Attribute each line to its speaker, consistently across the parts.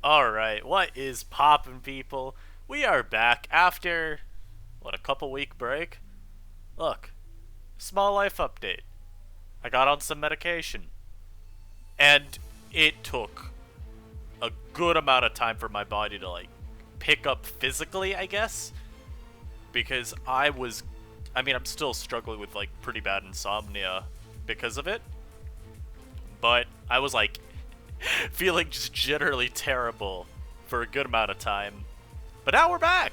Speaker 1: Alright, what is poppin', people? We are back after, a couple week break? Look, small life update. I got on some medication. And it took a good amount of time for my body to, pick up physically, I guess. Because I'm still struggling with, pretty bad insomnia because of it. But I was, feeling just generally terrible for a good amount of time. But now we're back!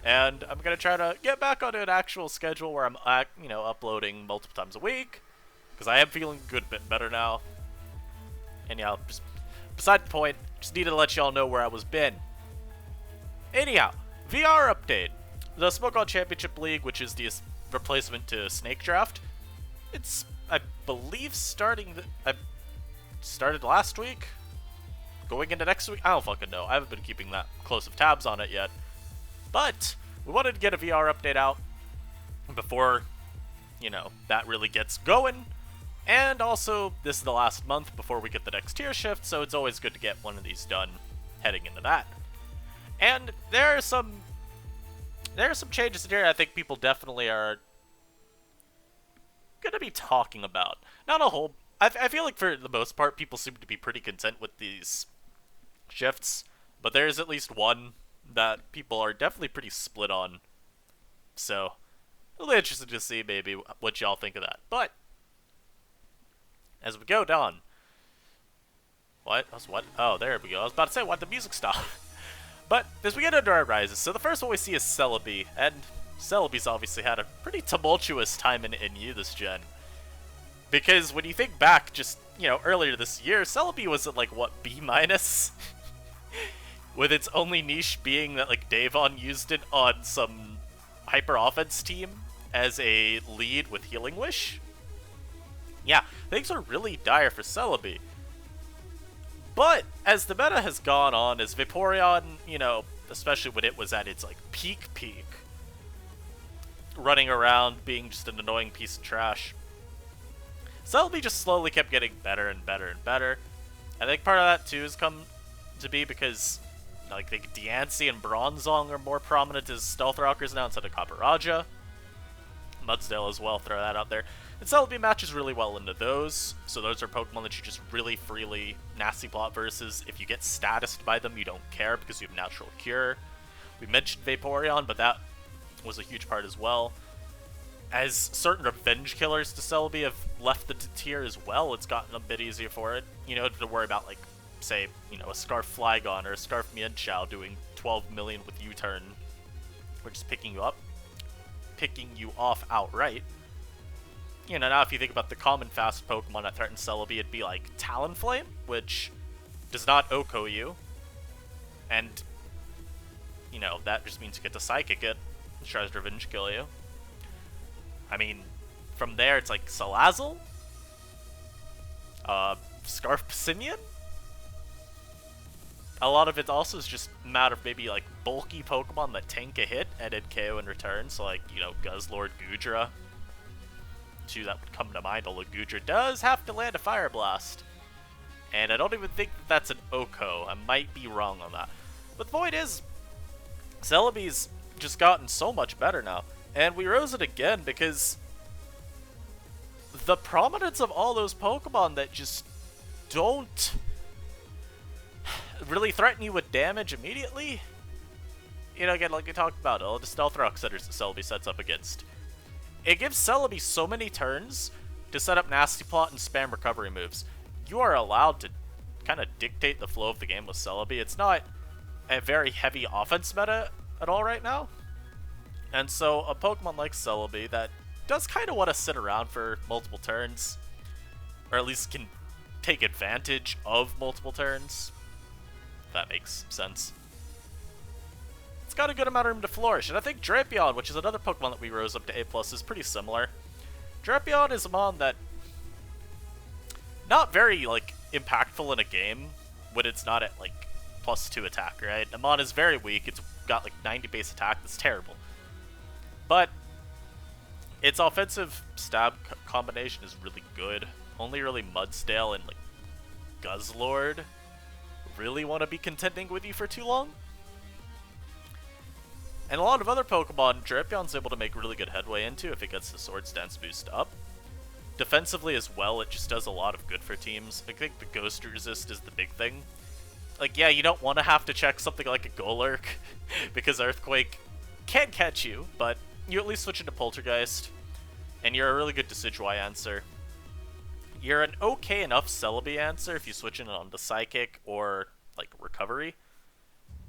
Speaker 1: And I'm gonna try to get back on an actual schedule where I'm, uploading multiple times a week. Because I am feeling a good bit better now. Anyhow, just beside the point, just needed to let y'all know where I was been. Anyhow, VR update. The Smoke On Championship League, which is the replacement to Snake Draft, it's, I believe, started last week? Going into next week? I don't fucking know. I haven't been keeping that close of tabs on it yet. But we wanted to get a VR update out before, that really gets going. And also, this is the last month before we get the next tier shift, so it's always good to get one of these done heading into that. And there are some changes in here I think people definitely are gonna be talking about. Not a whole... I feel like for the most part, people seem to be pretty content with these shifts, but there's at least one that people are definitely pretty split on. So, really interested to see maybe what y'all think of that. But, as we go down... What? Oh, there we go. I was about to say, why'd the music stop? But, as we get into our rises, so the first one we see is Celebi, and Celebi's obviously had a pretty tumultuous time in NU this gen. Because when you think back, just, earlier this year, Celebi was at, B-? With its only niche being that, Davon used it on some hyper-offense team as a lead with Healing Wish. Yeah, things are really dire for Celebi. But, as the meta has gone on, as Vaporeon, especially when it was at its, peak, running around being just an annoying piece of trash, Celebi just slowly kept getting better and better and better. I think part of that, too, has come to be because, Diancie and Bronzong are more prominent as Stealth Rockers now instead of Copperajah. Mudsdale as well, throw that out there. And Celebi matches really well into those, so those are Pokemon that you just really freely nasty plot versus. If you get statused by them, you don't care because you have Natural Cure. We mentioned Vaporeon, but that was a huge part as well. As certain revenge killers to Celebi have left the tier as well, it's gotten a bit easier for it, to worry about, say, a Scarf Flygon or a Scarf Mienshao doing 12 million with U-turn, or just picking you off outright. Now if you think about the common fast Pokemon that threaten Celebi, it'd be Talonflame, which does not OHKO you, and, that just means you get to Psychic it, and tries to revenge kill you. I mean, from there it's Salazzle, Scarf Pissimian. A lot of it also is just a matter of maybe bulky Pokemon that tank a hit and then KO in return, so Guzzlord, Goodra. Two that would come to mind, although Goodra does have to land a Fire Blast. And I don't even think that's an OHKO, I might be wrong on that. But the point is, Celebi's just gotten so much better now. And we rose it again because the prominence of all those Pokemon that just don't really threaten you with damage immediately. Again, like we talked about, all the Stealth Rock setters that Celebi sets up against. It gives Celebi so many turns to set up Nasty Plot and spam recovery moves. You are allowed to kind of dictate the flow of the game with Celebi. It's not a very heavy offense meta at all right now. And so, a Pokemon like Celebi that does kind of want to sit around for multiple turns, or at least can take advantage of multiple turns, if that makes sense. It's got a good amount of room to flourish, and I think Drapion, which is another Pokemon that we rose up to A+, is pretty similar. Drapion is a mon that, not very, impactful in a game when it's not at, +2 attack, right? Amon is very weak, it's got, 90 base attack, that's terrible. But its offensive stab combination is really good. Only really Mudsdale and Guzzlord really want to be contending with you for too long. And a lot of other Pokemon, Drapion's able to make really good headway into if it gets the Swords Dance boost up. Defensively as well, it just does a lot of good for teams. I think the Ghost Resist is the big thing. Like, yeah, you don't want to have to check something like a Golurk, because Earthquake can catch you, but you at least switch into Poltergeist, and you're a really good Decidueye answer. You're an okay enough Celebi answer if you switch in on the Psychic or, like, Recovery.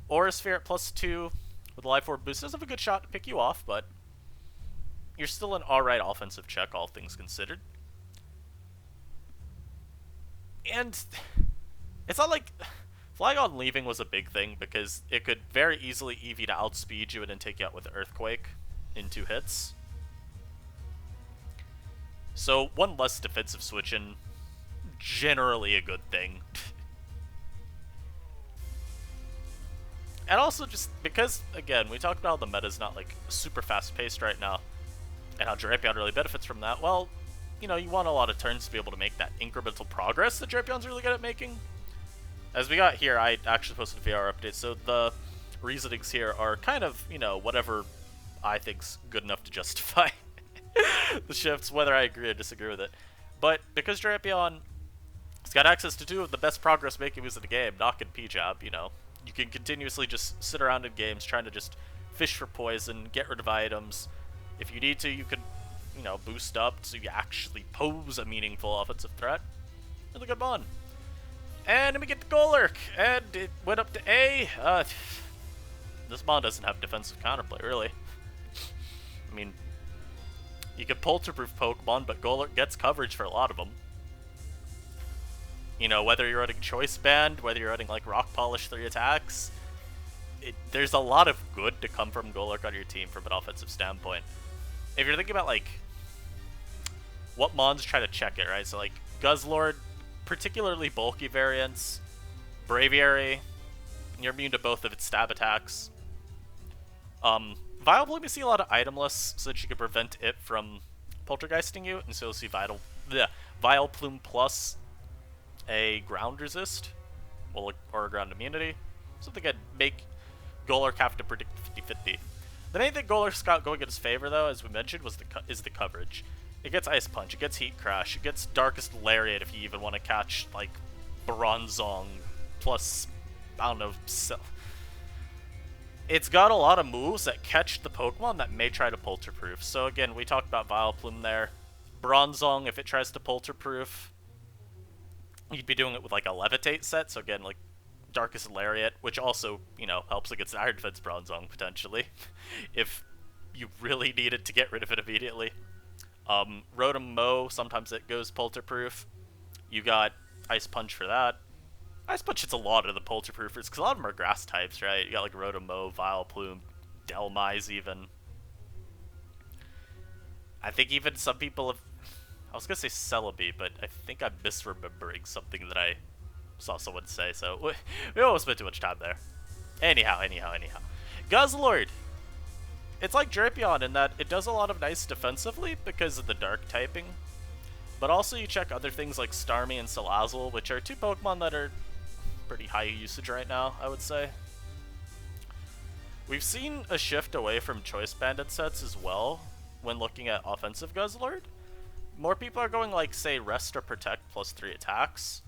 Speaker 1: Aura Sphere at +2 with Life Orb boost does have a good shot to pick you off, but you're still an alright offensive check, all things considered. And it's not like Flygon leaving was a big thing, because it could very easily EV to outspeed you and then take you out with Earthquake in 2 hits. So one less defensive switch in, generally a good thing. And also just because, again, we talked about how the meta's not like super fast-paced right now, and how Drapion really benefits from that. Well, you know, you want a lot of turns to be able to make that incremental progress that Drapion's really good at making. As we got here, I actually posted a VR update, so the reasonings here are kind of, you know, whatever I think's good enough to justify the shifts, whether I agree or disagree with it. But because Drapion has got access to 2 of the best progress-making moves in the game, Knock and P-Jab, you know, you can continuously just sit around in games trying to just fish for poison, get rid of items. If you need to, you can, you know, boost up so you actually pose a meaningful offensive threat. Really good mon. And then we get the Golurk, and it went up to A. This mon doesn't have defensive counterplay, really. I mean, you can Polterproof Pokemon, but Golurk gets coverage for a lot of them. You know, whether you're running Choice Band, whether you're running, like, Rock Polish 3 attacks, there's a lot of good to come from Golurk on your team from an offensive standpoint. If you're thinking about, like, what mons try to check it, right? So, like, Guzzlord, particularly bulky variants, Braviary, you're immune to both of its stab attacks. Vileplume, you see a lot of itemless, so that you can prevent it from poltergeisting you, and so you'll see Vileplume plus a ground resist, or a ground immunity. Something that make Golurk have to predict 50-50. The main thing Golurk's got going in his favor, though, as we mentioned, is the coverage. It gets Ice Punch, it gets Heat Crash, it gets Darkest Lariat if you even want to catch, like, Bronzong, plus, I don't know, it's got a lot of moves that catch the Pokemon that may try to Polterproof. So again, we talked about Vileplume there. Bronzong, if it tries to Polterproof, you'd be doing it with, like, a Levitate set, so again, like, Darkest Lariat, which also, you know, helps against Iron Defense Bronzong, potentially, if you really needed to get rid of it immediately. Rotom Mow, sometimes it goes Polterproof. You got Ice Punch for that. Ice Punch hits a lot of the Polterproofers, because a lot of them are grass types, right? You got, like, Rotom Mow, Vileplume, Delmise, even. I think even some people have... I was gonna say Celebi, but I think I'm misremembering something that I saw someone say, so we almost spent too much time there. Anyhow. Guzzlord! It's like Drapion in that it does a lot of nice defensively because of the dark typing, but also you check other things like Starmie and Salazzle, which are 2 Pokemon that are pretty high usage right now, I would say. We've seen a shift away from Choice Banded sets as well when looking at offensive Guzzlord. More people are going, like, say, Rest or Protect plus 3 attacks.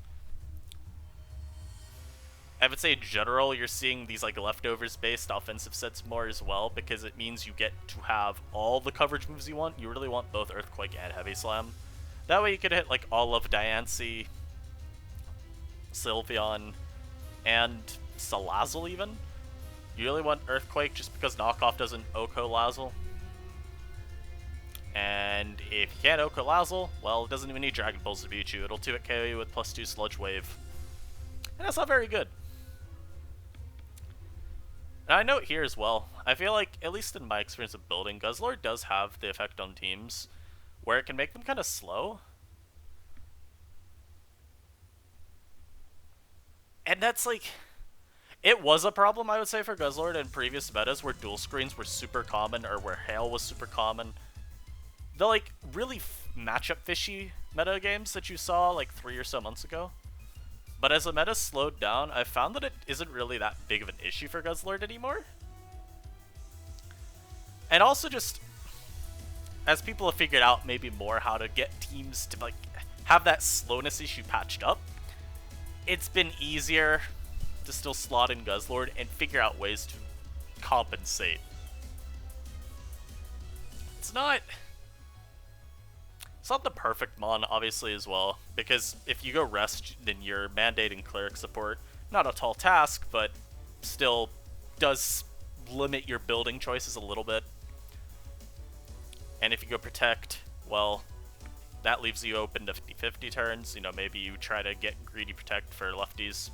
Speaker 1: I would say in general, you're seeing these, like, leftovers-based offensive sets more as well, because it means you get to have all the coverage moves you want. You really want both Earthquake and Heavy Slam. That way you could hit, like, all of Diancie, Sylveon, and Salazzle even. You really want Earthquake just because Knockoff doesn't Oko Lazzle. And if you can't Oko Lazzle, well, it doesn't even need Dragon Pulse to beat you. It'll 2-hit KO you with +2 Sludge Wave. And that's not very good. And I note here as well, I feel like, at least in my experience of building, Guzzlord does have the effect on teams where it can make them kind of slow. And that's like... It was a problem, I would say, for Guzzlord in previous metas where dual screens were super common, or where Hail was super common. The, like, really matchup fishy meta games that you saw, like, 3 or so months ago. But as the meta slowed down, I found that it isn't really that big of an issue for Guzzlord anymore. And also just, as people have figured out maybe more how to get teams to like have that slowness issue patched up, it's been easier to still slot in Guzzlord and figure out ways to compensate. It's not the perfect mon, obviously, as well, because if you go rest, then you're mandating cleric support. Not a tall task, but still does limit your building choices a little bit. And if you go protect, well, that leaves you open to 50-50 turns. You know, maybe you try to get greedy protect for lefties.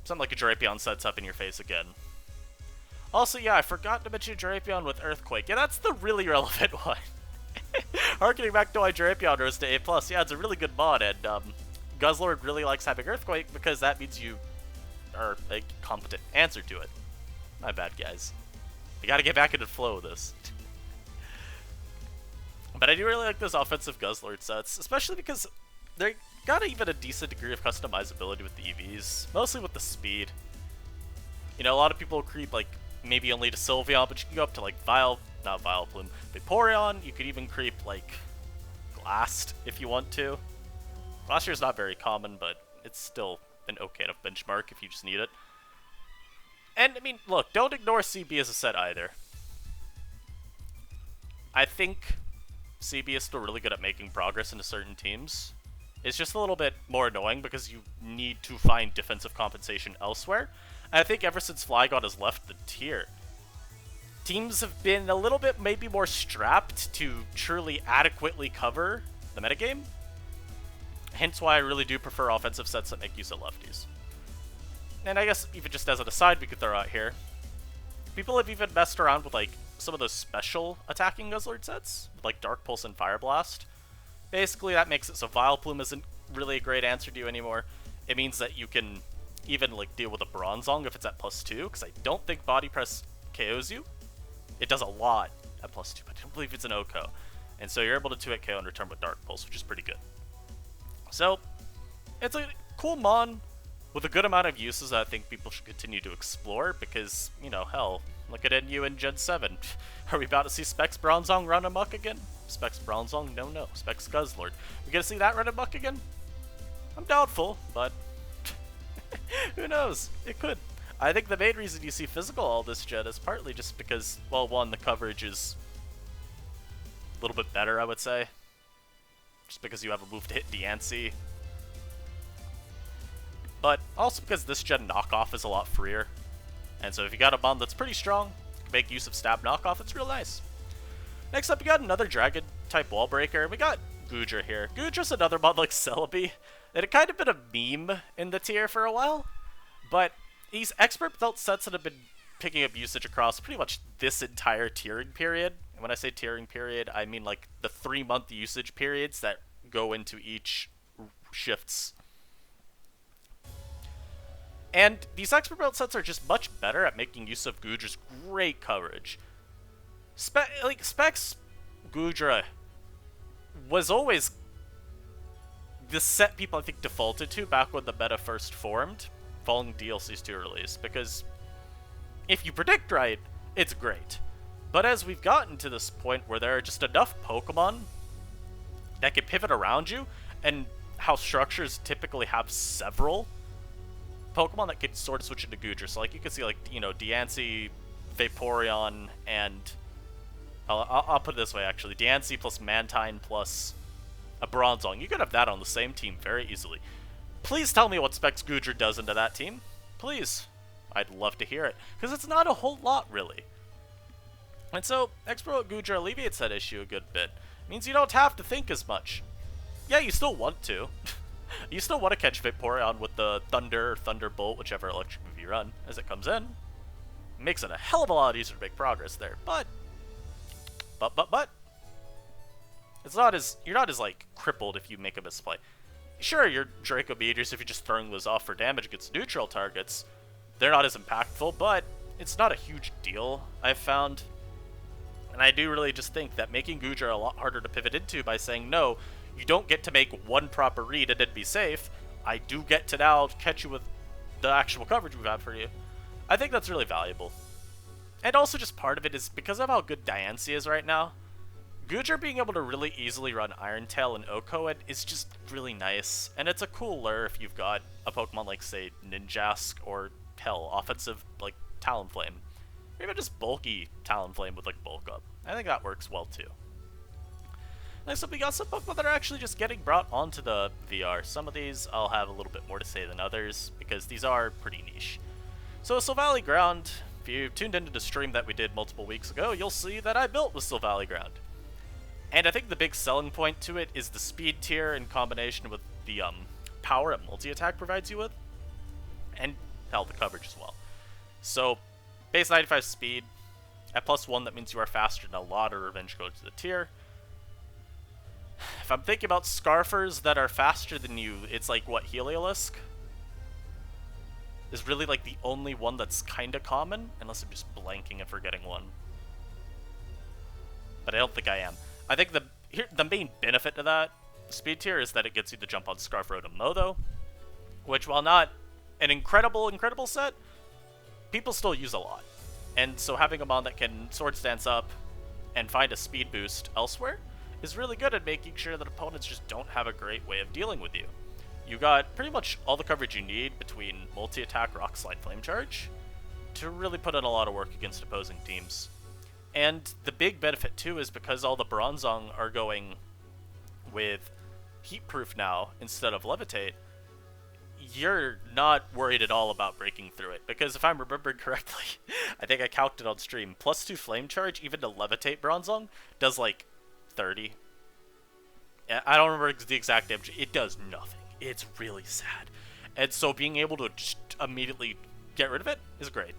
Speaker 1: Something like a Drapion sets up in your face again. Also, yeah, I forgot to mention Drapion with Earthquake. Yeah, that's the really relevant one. Harkening back to why Drapion rose to A+, yeah, it's a really good mod, and Guzzlord really likes having Earthquake because that means you are a competent answer to it. My bad, guys. I gotta get back into flow with this. But I do really like those offensive Guzzlord sets, especially because they got even a decent degree of customizability with the EVs, mostly with the speed. You know, a lot of people creep, like, maybe only to Sylveon, but you can go up to, like, Vaporeon. You could even creep, like, Glassed if you want to. Last year's not very common, but it's still an okay enough benchmark if you just need it. And, I mean, look, don't ignore CB as a set either. I think CB is still really good at making progress into certain teams. It's just a little bit more annoying because you need to find defensive compensation elsewhere. And I think ever since Flygon has left the tier, teams have been a little bit maybe more strapped to truly adequately cover the metagame. Hence why I really do prefer offensive sets that make use of lefties. And I guess even just as an aside we could throw out here, people have even messed around with like some of those special attacking Guzzlord sets, like Dark Pulse and Fire Blast. Basically that makes it so Vileplume isn't really a great answer to you anymore. It means that you can even like deal with a Bronzong if it's at +2, because I don't think Body Press KOs you. It does a lot at +2, but I don't believe it's an OHKO. And so you're able to 2-hit KO and return with Dark Pulse, which is pretty good. So, it's a cool mon with a good amount of uses that I think people should continue to explore, because, you know, hell, look at NU in Gen 7. Are we about to see Specs Bronzong run amok again? Specs Bronzong? No. Specs Guzzlord. We gonna see that run amok again? I'm doubtful, but who knows? It could. I think the main reason you see physical all this gen is partly just because, well, one, the coverage is a little bit better, I would say. Just because you have a move to hit Diancie. But also because this gen knockoff is a lot freer. And so if you got a mon that's pretty strong, you can make use of stab knockoff, it's real nice. Next up, we got another dragon type wall breaker. We got Goodra here. Goodra's another mon like Celebi. It had kind of been a meme in the tier for a while, but these expert belt sets that have been picking up usage across pretty much this entire tiering period. And when I say tiering period, I mean like the 3-month usage periods that go into each shifts. And these expert belt sets are just much better at making use of Goodra's great coverage. Specs Goodra was always the set people I think defaulted to back when the meta first formed, following DLC's 2 release, because if you predict right, it's great. But as we've gotten to this point where there are just enough Pokemon that can pivot around you, and how structures typically have several Pokemon that can sort of switch into Goodra. So like you can see like, you know, Diancie, Vaporeon, and I'll put it this way actually, Diancie plus Mantine plus a Bronzong. You could have that on the same team very easily. Please tell me what Specs Goodra does into that team. Please. I'd love to hear it, because it's not a whole lot, really. And so, Expert Goodra alleviates that issue a good bit. It means you don't have to think as much. Yeah, you still want to. You still want to catch Vaporeon with the Thunder or Thunderbolt, whichever electric move you run, as it comes in. It makes it a hell of a lot easier to make progress there, but... It's not as, you're not as, like, crippled if you make a misplay. Sure, your Draco Meteors, if you're just throwing those off for damage against neutral targets, they're not as impactful, but it's not a huge deal, I've found. And I do really just think that making Goodra a lot harder to pivot into by saying, no, you don't get to make one proper read and then be safe, I do get to now catch you with the actual coverage we've had for you. I think that's really valuable. And also just part of it is because of how good Diancie is right now, Goodra being able to really easily run Iron Tail and Oko is just really nice. And it's a cool lure if you've got a Pokemon like, say, Ninjask or, hell, offensive, like, Talonflame. Or even just bulky Talonflame with, like, Bulk Up. I think that works well, too. Next up, we got some Pokemon that are actually just getting brought onto the VR. Some of these I'll have a little bit more to say than others, because these are pretty niche. So, Silvally Ground, if you tuned into the stream that we did multiple weeks ago, you'll see that I built with Silvally Ground. And I think the big selling point to it is the speed tier in combination with the power that multi-attack provides you with. And, hell, the coverage as well. So, base 95 speed. At +1, that means you are faster than a lot of Revenge Go to the tier. If I'm thinking about Scarfers that are faster than you, it's like, what, Heliolisk? Is really like the only one that's kinda common, unless I'm just blanking and forgetting one. But I don't think I am. I think the main benefit to that speed tier is that it gets you to jump on Scarf Rotom Modo, which, while not an incredible set, people still use a lot. And so having a mon that can Swords Dance up and find a speed boost elsewhere is really good at making sure that opponents just don't have a great way of dealing with you. You got pretty much all the coverage you need between multi-attack, Rock Slide, Flame Charge to really put in a lot of work against opposing teams. And the big benefit too is because all the Bronzong are going with Heat Proof now instead of Levitate, you're not worried at all about breaking through it. Because if I'm remembering correctly, I think I counted on stream, +2 Flame Charge, even to Levitate Bronzong, does like 30. I don't remember the exact damage. It does nothing. It's really sad. And so being able to just immediately get rid of it is great.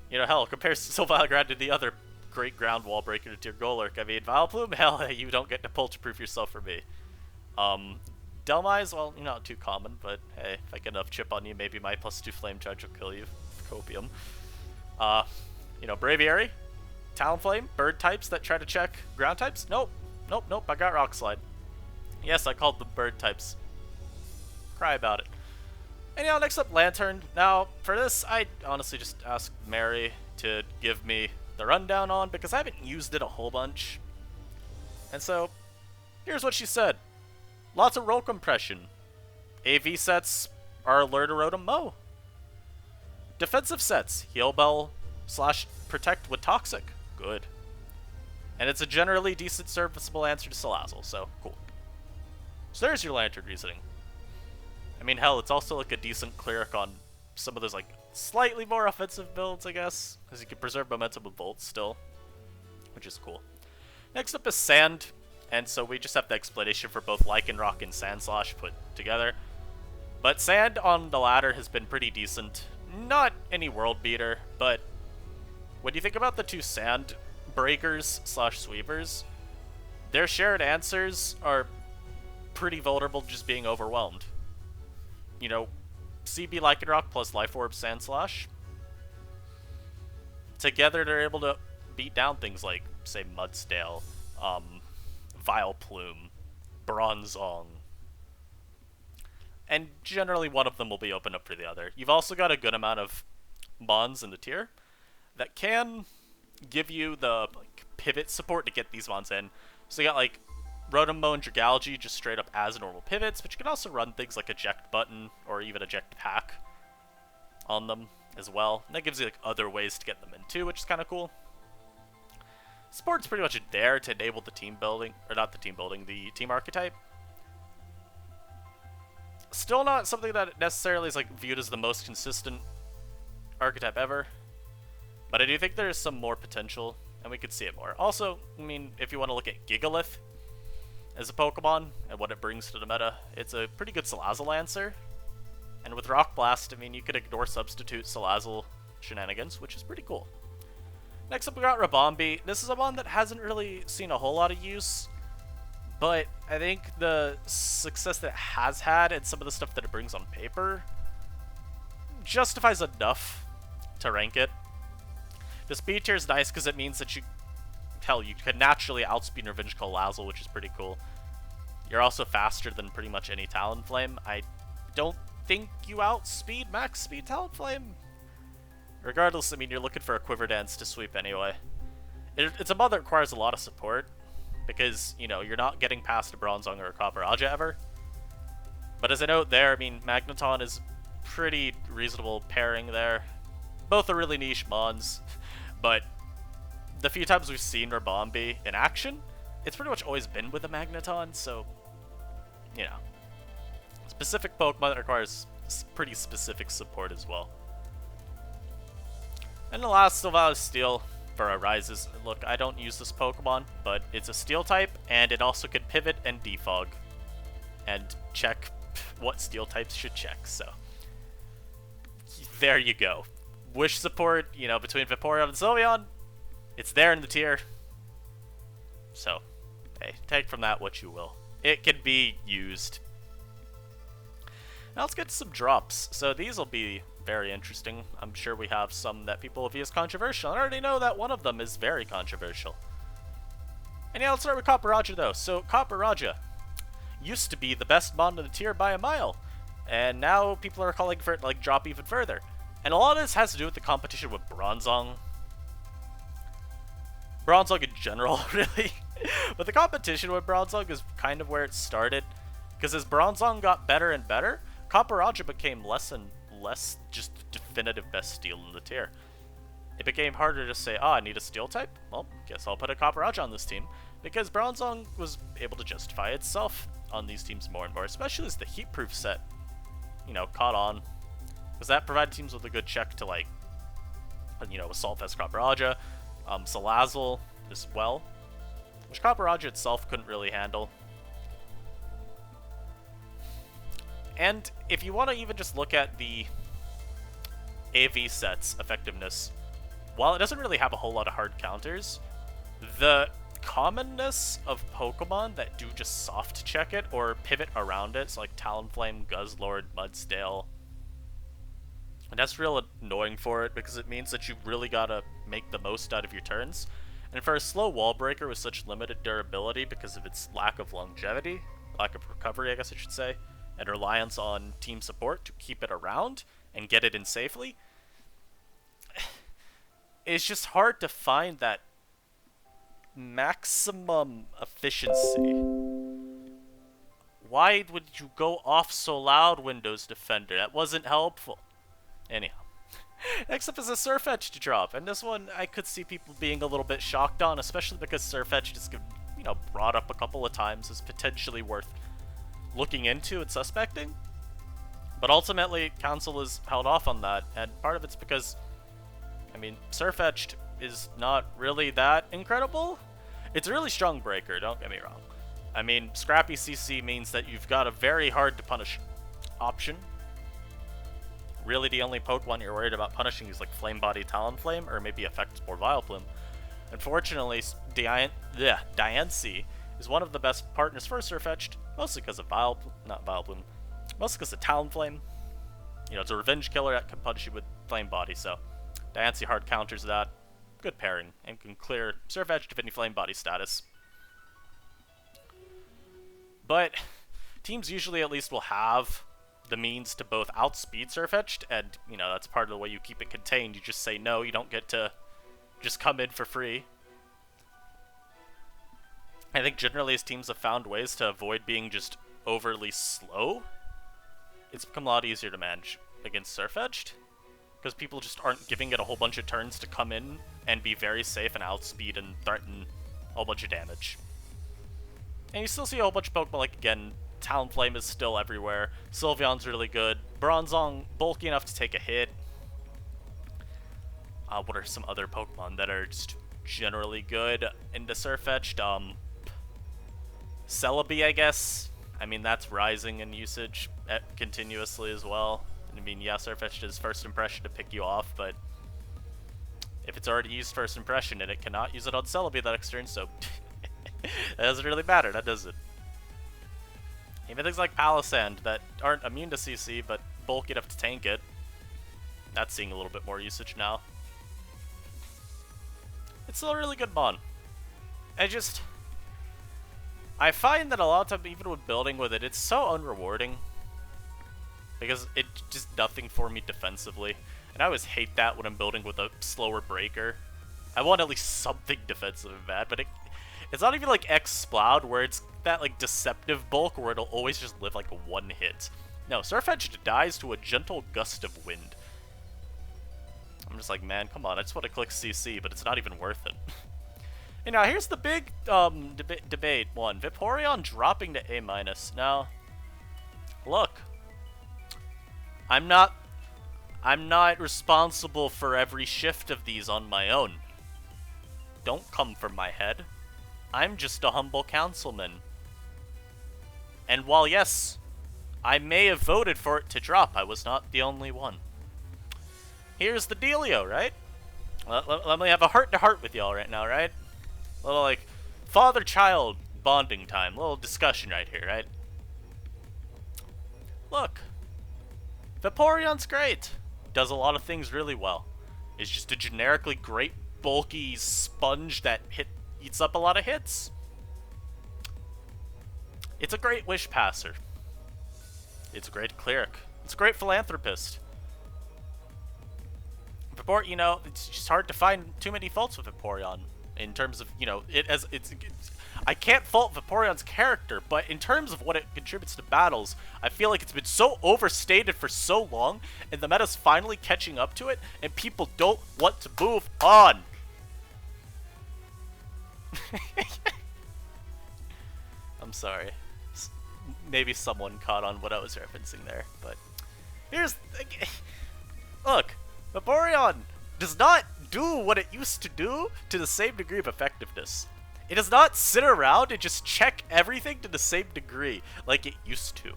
Speaker 1: You know, hell, compared to Silvally Ground to the other great ground wall breaker to your Golurk, I mean, Vileplume, hell, you don't get to Polterproof yourself for me. Delmise, well, you're not too common, but hey, if I get enough chip on you, maybe my +2 Flame Charge will kill you. Copium. You know, Braviary, Talonflame, bird types that try to check ground types? Nope, I got Rock Slide. Yes, I called them bird types. Cry about it. And you know, next up, Lantern. Now, for this, I honestly just asked Mary to give me the rundown on, because I haven't used it a whole bunch. And so, here's what she said. Lots of roll compression. AV sets are Alert Rotom Mow. Defensive sets, Heal Bell / Protect with Toxic. Good. And it's a generally decent serviceable answer to Salazzle, so cool. So there's your Lantern reasoning. I mean, hell, it's also like a decent cleric on some of those like slightly more offensive builds, I guess, because you can preserve momentum with Volt still, which is cool. Next up is Sand, and so we just have the explanation for both Lycanroc and Sandslash put together. But Sand on the ladder has been pretty decent. Not any world beater, but when you think about the two Sand breakers / sweepers, their shared answers are pretty vulnerable to just being overwhelmed. You know, CB Lycanroc plus Life Orb Sandslash. Together they're able to beat down things like, say, Mudsdale, Vileplume, Bronzong. And generally one of them will be open up for the other. You've also got a good amount of Mons in the tier that can give you the like pivot support to get these Mons in. So you got like Rotom and Dragalge just straight up as normal pivots, but you can also run things like Eject Button or even Eject Pack on them as well. And that gives you like other ways to get them in too, which is kind of cool. Support's pretty much there to enable the team building, or not the team building, the team archetype. Still not something that necessarily is like viewed as the most consistent archetype ever, but I do think there's some more potential, and we could see it more. Also, I mean, if you want to look at Gigalith as a Pokemon and what it brings to the meta, it's a pretty good Salazzle answer. And with Rock Blast, I mean, you could ignore substitute Salazzle shenanigans, which is pretty cool. Next up, we got Rabombi. This is a one that hasn't really seen a whole lot of use, but I think the success that it has had and some of the stuff that it brings on paper justifies enough to rank it. The speed tier is nice because it means that you can naturally outspeed Revenge Salazzle, which is pretty cool. You're also faster than pretty much any Talonflame. I don't think you outspeed max speed Talonflame. Regardless, I mean, you're looking for a Quiver Dance to sweep anyway. It's a mod that requires a lot of support, because, you know, you're not getting past a Bronzong or a Copperajah ever. But as I note there, I mean, Magneton is pretty reasonable pairing there. Both are really niche mons, but the few times we've seen Rabombi in action, it's pretty much always been with a Magneton, so, you know. Specific Pokemon that requires pretty specific support as well. And the last Sylvanas Steel for our Rises. Look, I don't use this Pokemon, but it's a Steel type, and it also can Pivot and Defog. And check what Steel types should check, so. There you go. Wish support, you know, between Vaporeon and Sylveon, it's there in the tier. So, hey, take from that what you will. It can be used. Now let's get to some drops. So these will be very interesting. I'm sure we have some that people will view as controversial. I already know that one of them is very controversial. And yeah, let's start with Copperajah though. So Copperajah used to be the best mon in the tier by a mile, and now people are calling for it to like drop even further. And a lot of this has to do with the competition with Bronzong. Bronzong in general, really. But the competition with Bronzong is kind of where it started, because as Bronzong got better and better, Copperajah became less and less just the definitive best Steel in the tier. It became harder to say, I need a Steel type? Well, guess I'll put a Copperajah on this team, because Bronzong was able to justify itself on these teams more and more, especially as the Heatproof set, you know, caught on. Because that provided teams with a good check to, like, you know, Assault Vest Copperajah, Salazzle as well, which Copperajah itself couldn't really handle. And if you want to even just look at the AV set's effectiveness, while it doesn't really have a whole lot of hard counters, the commonness of Pokemon that do just soft check it or pivot around it, so like Talonflame, Guzzlord, Mudsdale, and that's real annoying for it because it means that you really gotta make the most out of your turns. And for a slow wall breaker with such limited durability because of its lack of longevity, lack of recovery I guess I should say, and reliance on team support to keep it around and get it in safely, it's just hard to find that maximum efficiency. Why would you go off so loud, Windows Defender? That wasn't helpful. Anyhow. Next up is a Surfetch to drop, and this one I could see people being a little bit shocked on, especially because Surfetch is, you know, brought up a couple of times as potentially worth looking into and suspecting. But ultimately, Council has held off on that, and part of it's because, I mean, Surfetched is not really that incredible. It's a really strong breaker, don't get me wrong. I mean, Scrappy CC means that you've got a very hard to punish option. Really the only Pokemon you're worried about punishing is like Flame Body Talonflame, or maybe Effect Spore Vileplume. Unfortunately, Diancie is one of the best partners for Surfetched, mostly because of mostly because of Talonflame. You know, it's a revenge killer that can punish you with Flame Body, so Diancie hard counters that. Good pairing, and can clear Surfetched of any Flame Body status. But teams usually at least will have the means to both outspeed Surfetched, and, you know, that's part of the way you keep it contained. You just say no, you don't get to just come in for free. I think generally as teams have found ways to avoid being just overly slow, it's become a lot easier to manage against Surfetched, because people just aren't giving it a whole bunch of turns to come in and be very safe and outspeed and threaten a whole bunch of damage. And you still see a whole bunch of Pokemon, like, again, Talonflame is still everywhere, Sylveon's really good, Bronzong bulky enough to take a hit. What are some other Pokemon that are just generally good into Surfetched? Celebi, I guess. I mean, that's rising in usage continuously as well. I mean, yeah, Surfetched is first impression to pick you off, but if it's already used first impression and it cannot use it on Celebi that next turn, so it doesn't really matter, that does it. Even things like Palisand that aren't immune to CC but bulky enough to tank it, that's seeing a little bit more usage now. It's still a really good mon. I find that a lot of time, even when building with it, it's so unrewarding. Because it just nothing for me defensively. And I always hate that when I'm building with a slower breaker. I want at least something defensive in that, but it's not even like X-Sploud, where it's that like deceptive bulk where it'll always just live like one hit. No, Surfedge dies to a gentle gust of wind. I'm just like, man, come on, I just want to click CC, but it's not even worth it. And now here's the big debate one. Vaporeon dropping to A-. Now, look, I'm not responsible for every shift of these on my own. Don't come for my head. I'm just a humble councilman. And while, yes, I may have voted for it to drop, I was not the only one. Here's the dealio, right? Let me have a heart-to-heart with y'all right now, right? A little, like, father-child bonding time. A little discussion right here, right? Look. Vaporeon's great. Does a lot of things really well. Is just a generically great, bulky sponge that eats up a lot of hits. It's a great wish passer. It's a great cleric. It's a great philanthropist. You know, it's just hard to find too many faults with Vaporeon. In terms of, you know, I can't fault Vaporeon's character, but in terms of what it contributes to battles, I feel like it's been so overstated for so long, and the meta's finally catching up to it, and people don't want to move on. I'm sorry. Maybe someone caught on what I was referencing there, but here's... Look, Vaporeon does not do what it used to do to the same degree of effectiveness. It does not sit around and just check everything to the same degree like it used to.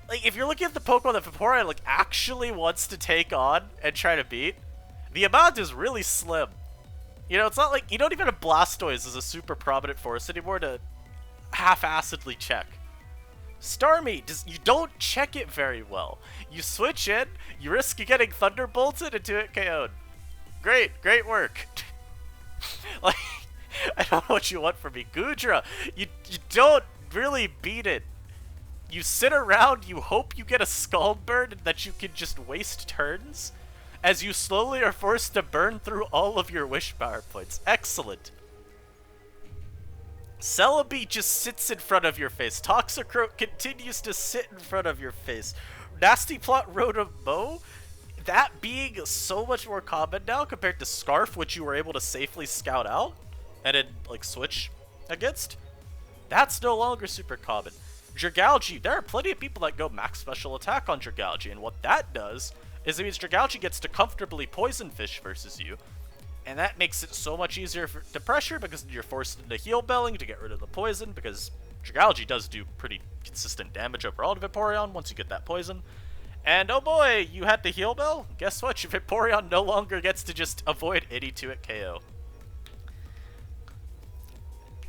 Speaker 1: Like, if you're looking at the Pokemon that Vaporeon like actually wants to take on and try to beat, the amount is really slim. You know, it's not like you don't even have Blastoise as a super prominent force anymore to half-assedly check. Starmie, you don't check it very well. You switch in, you risk getting Thunderbolted into it KO'd. Great work. Like, I don't know what you want from me. Goodra, you don't really beat it. You sit around, you hope you get a Scald Burn and that you can just waste turns, as you slowly are forced to burn through all of your wish power points. Excellent. Celebi just sits in front of your face. Toxicroak continues to sit in front of your face. Nasty Plot Rotom-Mow, that being so much more common now compared to Scarf, which you were able to safely scout out and then, like, switch against, that's no longer super common. Dragalge, there are plenty of people that go max special attack on Dragalge, and what that does is it means Dragalge gets to comfortably Poison Fish versus you, and that makes it so much easier to pressure because you're forced into heal belling to get rid of the poison, because Dragalge does do pretty consistent damage overall to Vaporeon once you get that poison. And oh boy, you had the heal bell? Guess what? Your Vaporeon no longer gets to just avoid any 2-hit KO.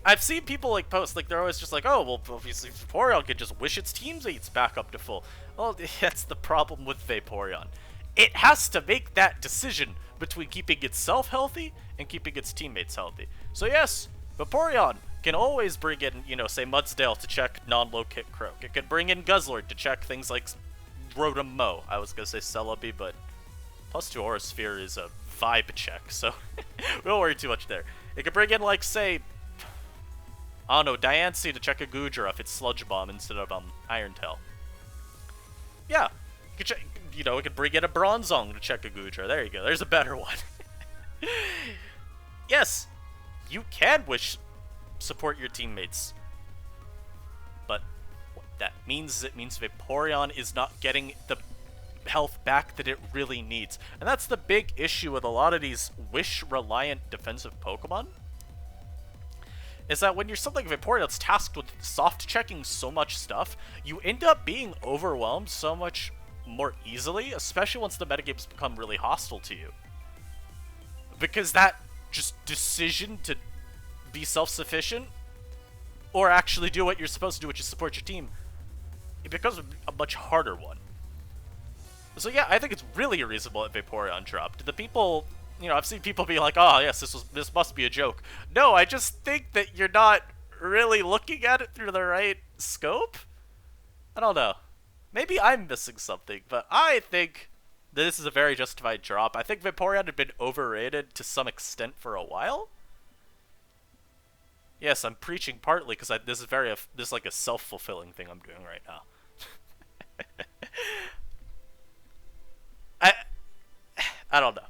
Speaker 1: I've seen people like post, like they're always just like, oh, well, obviously Vaporeon can just wish its teammates back up to full. Well, that's the problem with Vaporeon. It has to make that decision between keeping itself healthy and keeping its teammates healthy. So yes, Vaporeon can always bring in, you know, say Mudsdale to check non-low kick Croak. It could bring in Guzzlord to check things like Rotom-Mow. I was gonna say Celebi, but +2 Aura Sphere is a vibe check, so we don't worry too much there. It could bring in, like, say, I don't know, Diancie to check a Goodra if it's Sludge Bomb instead of Iron Tail. Yeah, you could check, you know, it could bring in a Bronzong to check a Goodra. There you go. There's a better one. Yes, you can wish support your teammates, but what that means is it means Vaporeon is not getting the health back that it really needs, and that's the big issue with a lot of these wish-reliant defensive Pokemon. Is that when you're something like Vaporeon that's tasked with soft checking so much stuff, you end up being overwhelmed so much more easily, especially once the metagames become really hostile to you. Because that just decision to be self-sufficient, or actually do what you're supposed to do, which is support your team, it becomes a much harder one. So yeah, I think it's really reasonable that Vaporeon dropped. The people, you know, I've seen people be like, oh yes, this must be a joke. No, I just think that you're not really looking at it through the right scope? I don't know. Maybe I'm missing something, but I think this is a very justified drop. I think Vaporeon had been overrated to some extent for a while. Yes, I'm preaching partly because this is like a self-fulfilling thing I'm doing right now. I don't know.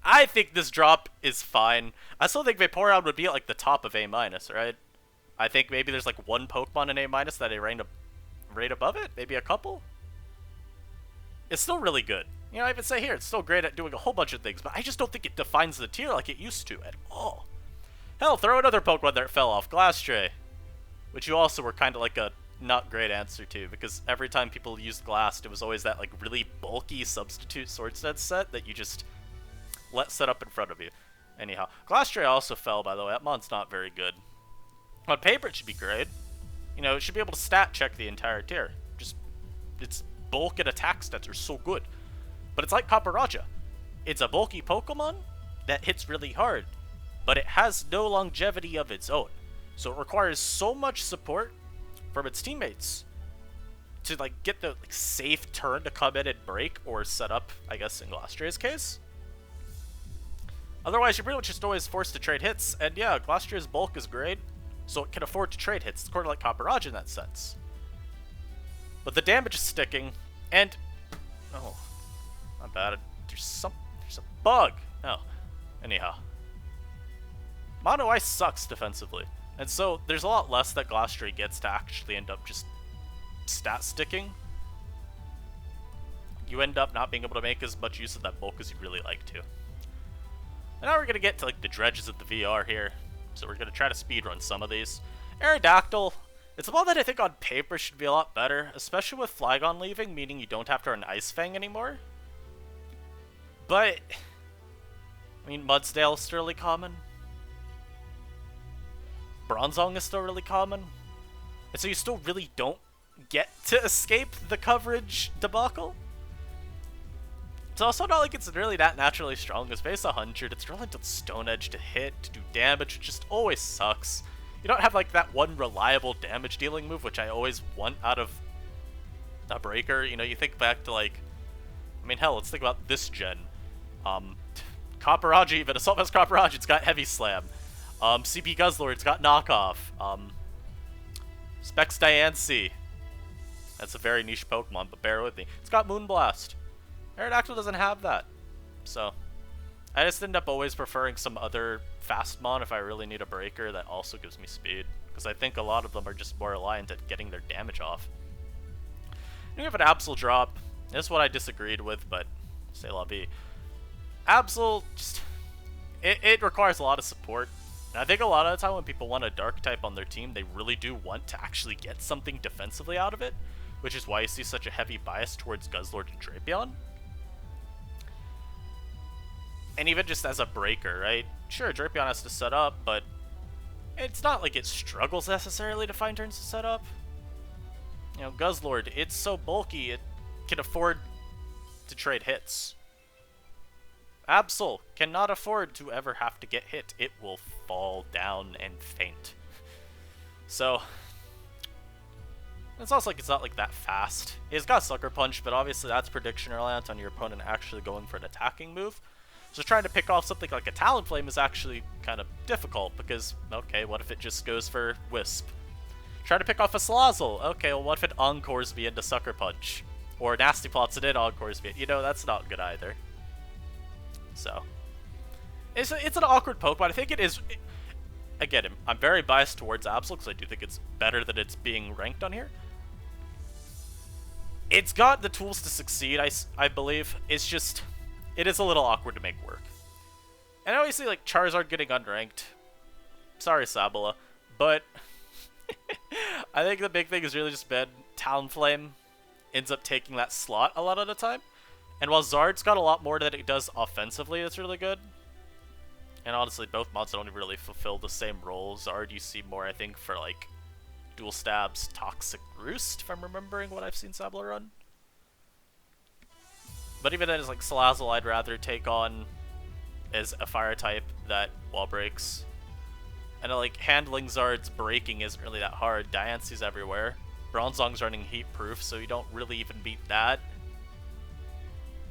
Speaker 1: I think this drop is fine. I still think Vaporeon would be at like the top of A-, right? I think maybe there's like one Pokemon in A- that I rate above it, maybe a couple. It's still really good. You know, I even say here, it's still great at doing a whole bunch of things, but I just don't think it defines the tier like it used to at all. Hell, throw another Pokemon that fell off, Glassray, which you also were kind of like a not great answer to, because every time people used Glass, it was always that like really bulky substitute Swordsdance set that you just let set up in front of you. Anyhow, Glassray also fell, by the way. That mon's not very good. On paper, it should be great. You know, it should be able to stat check the entire tier. Just, its bulk and attack stats are so good. But it's like Paparaja. It's a bulky Pokemon that hits really hard, but it has no longevity of its own. So it requires so much support from its teammates to like get the like, safe turn to come in and break or set up, I guess in Glastray's case. Otherwise, you're pretty much just always forced to trade hits, and yeah, Glastray's bulk is great, so it can afford to trade hits. It's sort of like Paparaja in that sense. But the damage is sticking, and... oh, not bad. There's a bug. Oh, anyhow. Mono Ice sucks defensively, and so there's a lot less that Glassray gets to actually end up just stat sticking. You end up not being able to make as much use of that bulk as you really like to. And now we're going to get to like the dredges of the VR here. So we're going to try to speedrun some of these. Aerodactyl. It's a ball that I think on paper should be a lot better, especially with Flygon leaving, meaning you don't have to run Ice Fang anymore. But, I mean, Mudsdale is still really common. Bronzong is still really common. And so you still really don't get to escape the coverage debacle. It's also not like it's really that naturally strong. It's base 100, it's rolling to Stone Edge to hit, to do damage, which just always sucks. You don't have like that one reliable damage dealing move, which I always want out of a breaker. You know, you think back to like, I mean, hell, let's think about this gen. Copperage even, Assault Vest Copperage, it's got Heavy Slam. CP Guzzlord, it's got Knockoff. Specs Diancie. That's a very niche Pokemon, but bear with me. It's got Moonblast. Aerodactyl doesn't have that, so I just end up always preferring some other fast mon if I really need a breaker that also gives me speed, because I think a lot of them are just more aligned at getting their damage off. And we have an Absol drop. This is what I disagreed with, but c'est la vie. Absol, just, it requires a lot of support. And I think a lot of the time when people want a Dark type on their team, they really do want to actually get something defensively out of it, which is why you see such a heavy bias towards Guzzlord and Drapion. And even just as a breaker, right? Sure, Drapion has to set up, but it's not like it struggles necessarily to find turns to set up. You know, Guzzlord, it's so bulky, it can afford to trade hits. Absol cannot afford to ever have to get hit. It will fall down and faint. So, it's also like it's not like that fast. It's got Sucker Punch, but obviously that's prediction reliant on your opponent actually going for an attacking move. So trying to pick off something like a Talonflame is actually kind of difficult because, okay, what if it just goes for Wisp? Trying to pick off a Salazzle. Okay, well, what if it Encores me into Sucker Punch? Or Nasty Plots and it Encores me. You know, that's not good either. So, it's an awkward Pokemon. I think it is... Again, I'm very biased towards Absol because I do think it's better than it's being ranked on here. It's got the tools to succeed, I believe. It's just... It is a little awkward to make work. And obviously, like, Charizard getting unranked. Sorry, Sabala. But I think the big thing has really just been Talonflame ends up taking that slot a lot of the time. And while Zard's got a lot more that it does offensively that's really good, and honestly, both mods don't really fulfill the same role. Zard you see more, I think, for, like, dual stabs, Toxic Roost, if I'm remembering what I've seen Sabla run. But even then, as like Salazzle, I'd rather take on as a fire type that wall breaks. And like handling Zard's breaking isn't really that hard. Diance's everywhere. Bronzong's running heat proof, so you don't really even beat that.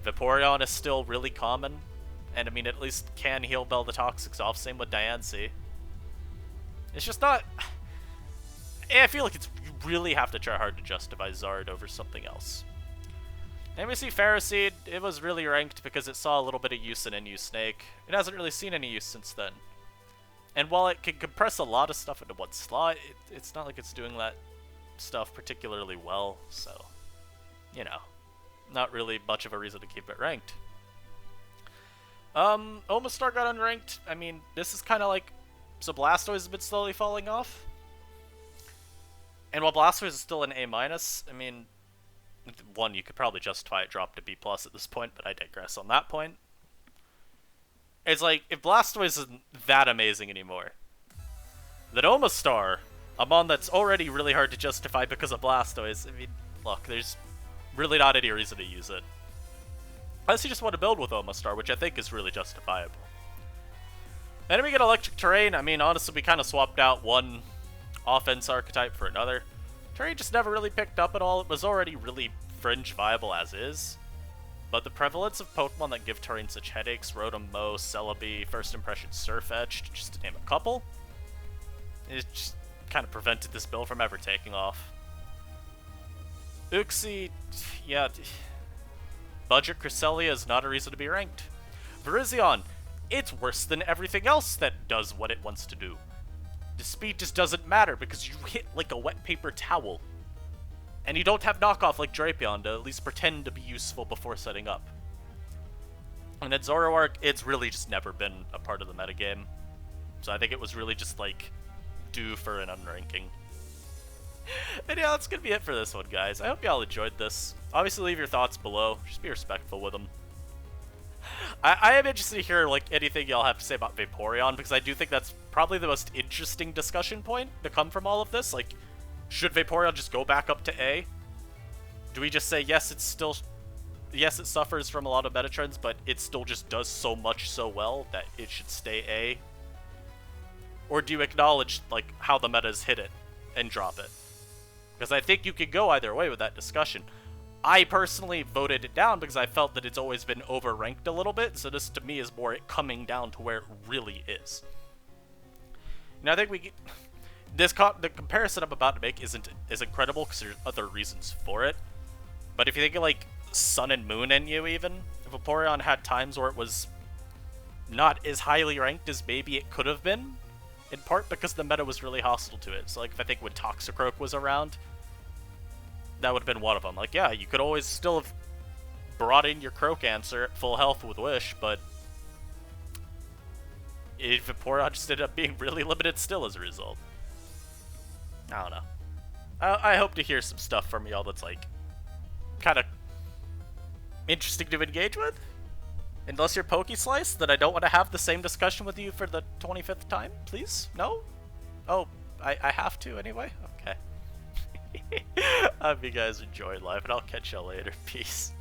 Speaker 1: Vaporeon is still really common. And I mean, at least can heal Bell the Toxics off. Same with Diancie. It's just not... I feel like you really have to try hard to justify Zard over something else. Then we see Pharisee. It was really ranked because it saw a little bit of use in NU Snake. It hasn't really seen any use since then. And while it can compress a lot of stuff into one slot, it's not like it's doing that stuff particularly well, so, you know, not really much of a reason to keep it ranked. Omastar got unranked. I mean, this is kind of like, so Blastoise has been slowly falling off. And while Blastoise is still an A-, I mean, one, you could probably justify it drop to B+ at this point, but I digress on that point. It's like, if Blastoise isn't that amazing anymore, then Omastar, a mon that's already really hard to justify because of Blastoise, I mean, look, there's really not any reason to use it. Unless you just want to build with Omastar, which I think is really justifiable. Then we get Electric Terrain. I mean, honestly, we kind of swapped out one offense archetype for another. Terrain just never really picked up at all. It was already really fringe viable as is. But the prevalence of Pokemon that give Terrain such headaches, Rotom, Mow, Celebi, First Impression Surfetched, just to name a couple, it just kind of prevented this build from ever taking off. Uxie, yeah, Budget Cresselia is not a reason to be ranked. Virizion, it's worse than everything else that does what it wants to do. The speed just doesn't matter because you hit like a wet paper towel. And you don't have knockoff like Drapion to at least pretend to be useful before setting up. And then Zoroark, it's really just never been a part of the metagame. So I think it was really just like due for an unranking. And yeah, that's gonna be it for this one, guys. I hope y'all enjoyed this. Obviously, leave your thoughts below. Just be respectful with them. I am interested to hear like anything y'all have to say about Vaporeon, because I do think that's probably the most interesting discussion point to come from all of this. Like, should Vaporeon just go back up to A? Do we just say, yes, it's still... Yes, it suffers from a lot of meta trends, but it still just does so much so well that it should stay A? Or do you acknowledge, like, how the metas hit it and drop it? Because I think you could go either way with that discussion. I personally voted it down because I felt that it's always been overranked a little bit, so this to me is more it coming down to where it really is. Now I think we... the comparison I'm about to make isn't as incredible because there's other reasons for it. But if you think of like Sun and Moon NU even, if Vaporeon had times where it was not as highly ranked as maybe it could have been, in part because the meta was really hostile to it. So like if I think when Toxicroak was around, that would have been one of them. Like yeah, you could always still have brought in your Croak answer at full health with Wish, but Vaporeon just ended up being really limited still as a result. I don't know. I hope to hear some stuff from y'all that's like kind of interesting to engage with. Unless you're Pokeslice, then I don't want to have the same discussion with you for the 25th time, please? No? Oh, I have to anyway? Okay. I hope you guys enjoyed life, and I'll catch y'all later. Peace.